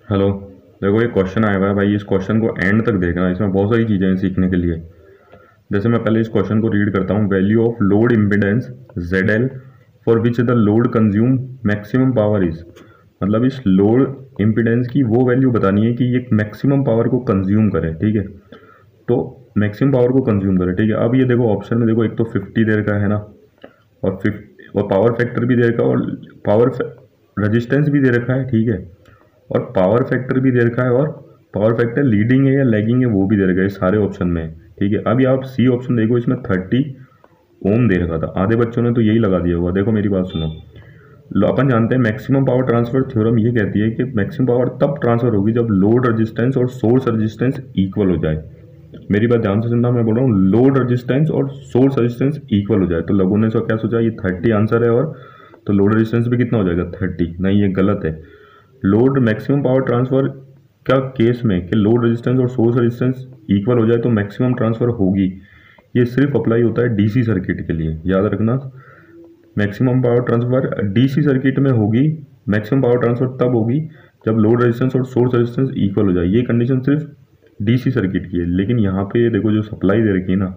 Hello. देखो एक question आया हुआ है भाई, इस क्वेश्चन को एंड तक देखना, इसमें बहुत सारी चीज़ें हैं सीखने के लिए। जैसे मैं पहले इस क्वेश्चन को रीड करता हूँ। Value of load impedance ZL for which the load consume maximum power is. मतलब इस लोड इम्पिडेंस की वो वैल्यू बतानी है कि ये मैक्सिमम पावर को कंज्यूम करे, ठीक है। तो मैक्सिमम पावर को कंज्यूम करे, ठीक है। अब ये देखो ऑप्शन में देखो, एक तो 50 दे रखा है ना, और 50 और पावर फैक्टर भी दे रखा है, और पावर रेजिस्टेंस भी दे रखा है, ठीक है। और पावर फैक्टर भी दे रखा है, और पावर फैक्टर लीडिंग है या लैगिंग है वो भी दे रखा है, सारे ऑप्शन में, ठीक है। अब आप सी ऑप्शन देखो, इसमें 30 ओम दे रखा था। आधे बच्चों ने तो यही लगा दिया हुआ। देखो मेरी बात सुनो। अपन जानते हैं मैक्सिमम पावर ट्रांसफर थ्योरम ये कहती है कि मैक्सिमम पावर तब ट्रांसफर होगी जब लोड रेजिस्टेंस और सोर्स रेजिस्टेंस इक्वल हो जाए। मेरी बात ध्यान से सुनना, मैं बोल रहा हूँ लोड रेजिस्टेंस और सोर्स रेजिस्टेंस इक्वल हो जाए। तो लोगों ने क्या सोचा, ये 30 आंसर है, और तो लोड रेजिस्टेंस भी कितना हो जाएगा 30। नहीं, ये गलत है। लोड मैक्सिमम पावर ट्रांसफर का केस में कि लोड रेजिस्टेंस और सोर्स रेजिस्टेंस इक्वल हो जाए तो मैक्सिमम ट्रांसफर होगी, ये सिर्फ अप्लाई होता है डीसी सर्किट के लिए, याद रखना। Maximum power transfer DC circuit में होगी। मैक्सिमम पावर ट्रांसफर तब होगी जब लोड रेजिस्टेंस और सोर्स रेजिस्टेंस इक्वल हो जाए। ये कंडीशन सिर्फ डीसी सर्किट की है। लेकिन यहाँ पे देखो जो सप्लाई दे रखी है ना,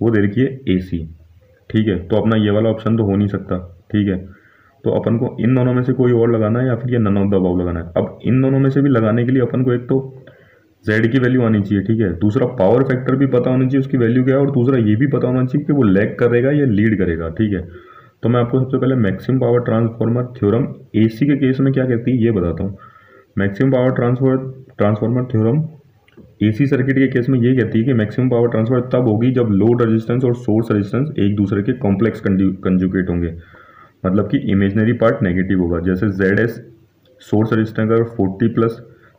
वो दे रखी है एसी, ठीक है। तो अपना ये वाला ऑप्शन तो हो नहीं सकता, ठीक है। तो अपन को इन दोनों में से कोई और लगाना है या फिर ये नन ऑफ द अबव लगाना है। अब इन दोनों में से भी लगाने के लिए अपन को एक तो जेड की वैल्यू आनी चाहिए, ठीक है। दूसरा पावर फैक्टर भी पता होना चाहिए उसकी वैल्यू क्या है, और दूसरा ये भी पता होना चाहिए कि वो लैग करेगा या लीड करेगा, ठीक है। तो मैं आपको सबसे पहले maximum power transformer theorem AC के केस में क्या कहती है ये बताता हूँ। Maximum power transformer theorem AC circuit के केस में ये कहती है कि मैक्सिमम पावर ट्रांसफर तब होगी जब लोड रेजिस्टेंस और सोर्स रेजिस्टेंस एक दूसरे के कॉम्प्लेक्स कंजुगेट होंगे। मतलब कि इमेजनरी पार्ट नेगेटिव होगा। जैसे ZS सोर्स रेजिस्टेंस अगर 40 प्लस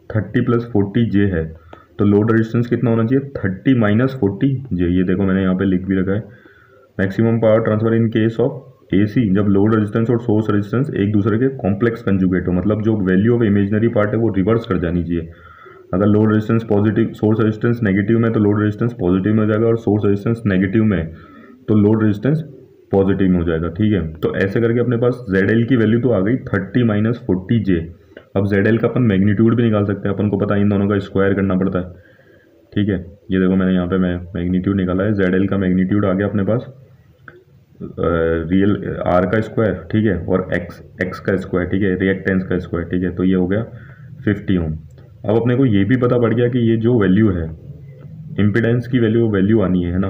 30 प्लस 40 J है, तो लोड रेजिस्टेंस कितना होना चाहिए 30 माइनस 40 J। ये देखो मैंने यहाँ पे लिख भी रखा है। Maximum power transfer in case of AC जब लोड रेजिस्टेंस और सोर्स रेजिस्टेंस एक दूसरे के कॉम्प्लेक्स कंजुगेट हो। मतलब जो वैल्यू ऑफ इमेजनरी पार्ट है वो रिवर्स कर जानी चाहिए। अगर load resistance positive, source resistance negative में, तो लोड रेजिस्टेंस पॉजिटिव में हो जाएगा, और सोर्स रेजिस्टेंस नेगेटिव में तो लोड रेजिस्टेंस पॉजिटिव में हो जाएगा, ठीक है। तो ऐसे करके अपने पास ZL की वैल्यू तो आ गई 30 माइनस 40 J। अब ZL का अपन मैग्नीट्यूड भी निकाल सकते हैं, अपन को पता है इन दोनों का स्क्वायर करना पड़ता है, ठीक है। ये देखो मैंने यहाँ पे मैग्नीट्यूड निकाला है। ZL का मैग्नीट्यूड आ गया अपने पास रियल R का स्क्वायर, ठीक है, और X का स्क्वायर, ठीक है, रिएक्टेंस का स्क्वायर, ठीक है। तो ये हो गया 50 ओम। अब अपने को ये भी पता पड़ गया कि ये जो वैल्यू है इम्पिडेंस की वैल्यू आनी है ना,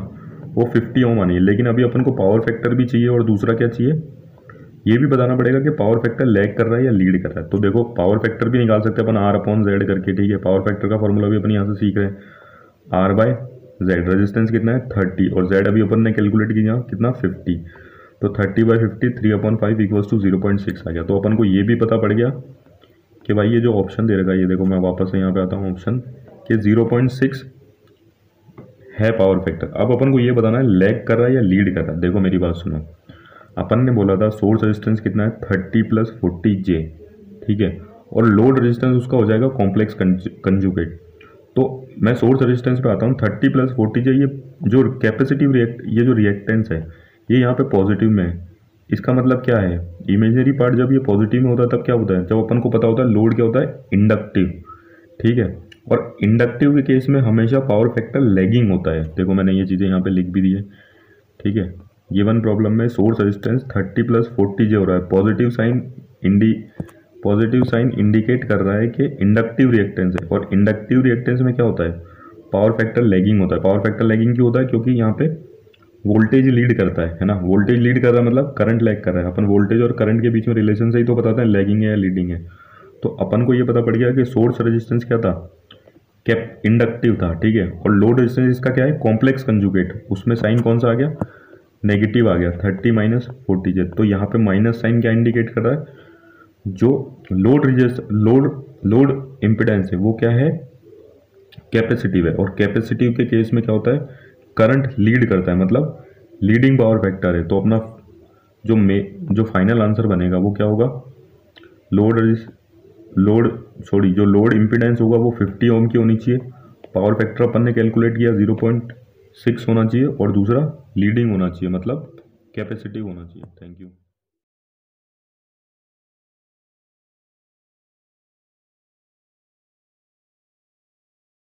वो 50 ओम आनी है। लेकिन अभी अपन को पावर फैक्टर भी चाहिए, और दूसरा क्या चाहिए ये भी बताना पड़ेगा कि पावर फैक्टर लैग कर रहा है या लीड कर रहा है। तो देखो पावर फैक्टर भी निकाल सकते हैं अपन R/Z करके, ठीक है। पावर फैक्टर का फॉर्मूला भी अपन यहाँ से सीख रहे हैं, R/Z। रेजिस्टेंस कितना है 30, और Z अभी अपन ने कैलकुलेट किया कितना 50। तो 30/50 3/5 इक्वल्स टू 0.6 आ गया। तो अपन को ये भी पता पड़ गया कि भाई ये जो ऑप्शन दे रखा है, ये देखो मैं वापस से यहाँ पे आता हूँ ऑप्शन कि 0.6 है पावर फैक्टर। अब अपन को ये बताना है लैग कर रहा है या लीड कर रहा है। देखो मेरी बात सुनो, अपन ने बोला था सोर्स रेजिस्टेंस कितना है 30 प्लस 40 J, ठीक है, और लोड रेजिस्टेंस उसका हो जाएगा कॉम्प्लेक्स कंजुगेट। तो मैं सोर्स रेजिस्टेंस पे आता हूँ 30 प्लस 40 J। ये जो कैपेसिटिव ये जो रिएक्टेंस है ये यहाँ पे पॉजिटिव में है। इसका मतलब क्या है, इमेजनरी पार्ट जब ये पॉजिटिव में होता है तब क्या होता है, जब अपन को पता होता है लोड क्या होता है इंडक्टिव, ठीक है। और इंडक्टिव के केस में हमेशा पावर फैक्टर लैगिंग होता है। देखो मैंने ये चीज़ें यहाँ पे लिख भी दी है, ठीक है। गिवन प्रॉब्लम में सोर्स रेजिस्टेंस 30 प्लस 40 J हो रहा है। पॉजिटिव साइन इंडिकेट कर रहा है कि इंडक्टिव रिएक्टेंस है, और इंडक्टिव रिएक्टेंस में क्या होता है पावर फैक्टर लैगिंग होता है। पावर फैक्टर लैगिंग क्यों होता है, क्योंकि यहाँ पे वोल्टेज लीड करता है ना। वोल्टेज लीड कर रहा है मतलब करंट लैग कर रहा है। अपन वोल्टेज और करंट के बीच में रिलेशन से ही तो बताते हैं लैगिंग है या लीडिंग है। तो अपन को ये पता पड़ गया कि सोर्स रेजिस्टेंस क्या था, कैप इंडक्टिव था, ठीक है। और लोड रेजिस्टेंस इसका क्या है कॉम्प्लेक्स कंजुगेट। उसमें साइन कौन सा आ गया नेगेटिव आ गया 30 माइनस 40 J। तो यहाँ पे माइनस साइन क्या इंडिकेट कर रहा है, जो लोड इम्पिडेंस है वो क्या है कैपेसिटिव है। और कैपेसिटिव के केस में क्या होता है करंट लीड करता है, मतलब लीडिंग पावर फैक्टर है। तो अपना जो फाइनल आंसर बनेगा वो क्या होगा, जो लोड इम्पिडेंस होगा वो 50 ओम की होनी चाहिए। पावर फैक्टर अपन ने कैलकुलेट किया 0.6 होना चाहिए, और दूसरा लीडिंग होना चाहिए मतलब कैपेसिटिव होना चाहिए। Thank you.